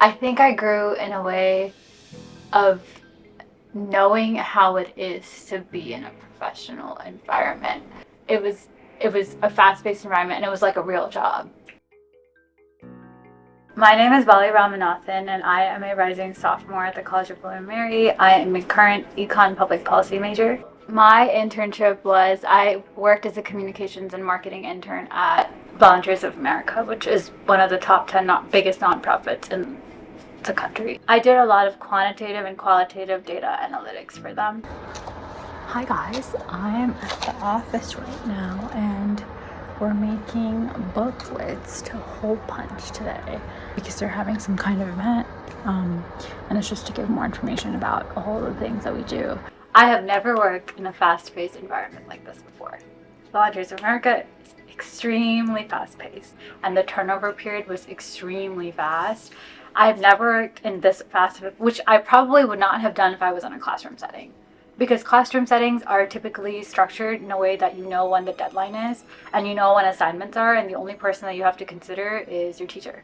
I think I grew in a way of knowing how it is to be in a professional environment. It was it was a fast-paced environment and it was like a real job. My name is Bali Ramanathan and I am a rising sophomore at the College of William & Mary. I am a current econ public policy major. My internship was I worked as a communications and marketing intern at Volunteers of America, which is one of the top 10 biggest nonprofits in the country. I did a lot of quantitative and qualitative data analytics for them. Hi guys, I'm at the office right now and we're making booklets to hole punch today because they're having some kind of event and it's just to give more information about all the things that we do. I have never worked in a fast-paced environment like this before. Volunteers of America is extremely fast-paced and the turnover period was extremely fast. I've never worked in this fast, which I probably would not have done if I was in a classroom setting. Because classroom settings are typically structured in a way that you know when the deadline is and you know when assignments are, and the only person that you have to consider is your teacher.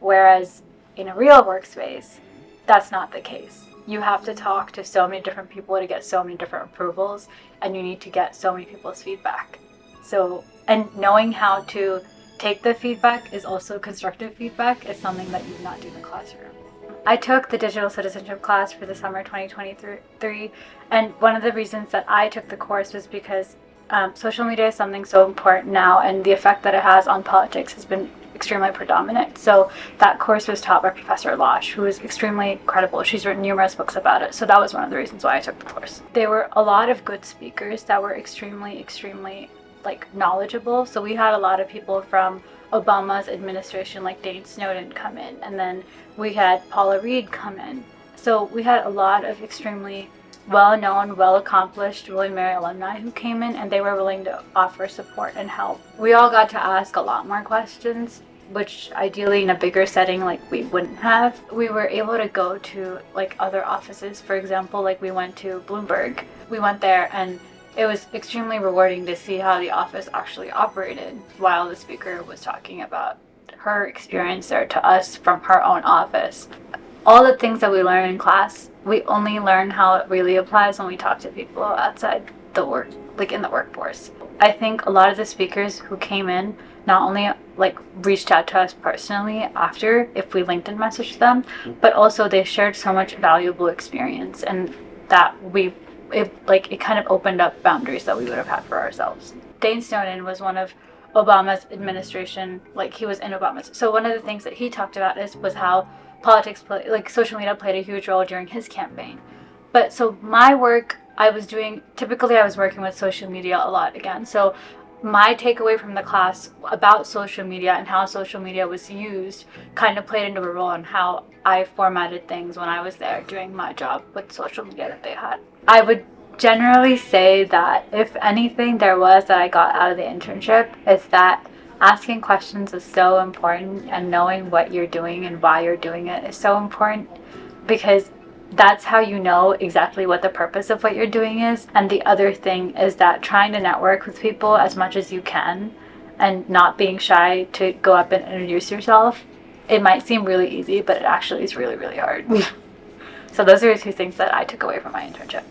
Whereas in a real workspace, that's not the case. You have to talk to so many different people to get so many different approvals, and you need to get so many people's feedback. And knowing how to take the feedback is also constructive feedback is something that you do not do in the classroom. I took the digital citizenship class for the summer 2023, and one of the reasons that I took the course was because social media is something so important now, and the effect that it has on politics has been extremely predominant. So that course was taught by Professor Losh, who is extremely credible. She's written numerous books about it, so that was one of the reasons why I took the course. There were a lot of good speakers that were extremely knowledgeable. So we had a lot of people from Obama's administration like Dane Snowden come in, and then we had Paula Reed come in. So we had a lot of extremely well-known, well-accomplished William & Mary alumni who came in, and they were willing to offer support and help. We all got to ask a lot more questions, which ideally in a bigger setting like we wouldn't have. We were able to go to like other offices. For example, like we went to Bloomberg. We went there and it was extremely rewarding to see how the office actually operated while the speaker was talking about her experience there to us from her own office. All the things that we learn in class, we only learn how it really applies when we talk to people outside the work, like in the workforce. I think a lot of the speakers who came in not only like reached out to us personally after if we LinkedIn messaged them, but also they shared so much valuable experience, and that it kind of opened up boundaries that we would have had for ourselves. Dane Snowden was one of Obama's administration, like he was in Obama's. So one of the things that he talked about was how social media played a huge role during his campaign. But so my work I was working with social media a lot again. So my takeaway from the class about social media and how social media was used kind of played into a role in how I formatted things when I was there doing my job with social media that they had. I would generally say that if anything there was that I got out of the internship is that asking questions is so important, and knowing what you're doing and why you're doing it is so important, because that's how you know exactly what the purpose of what you're doing is. And the other thing is that trying to network with people as much as you can and not being shy to go up and introduce yourself. It might seem really easy, but it actually is really, really hard. So those are the two things that I took away from my internship.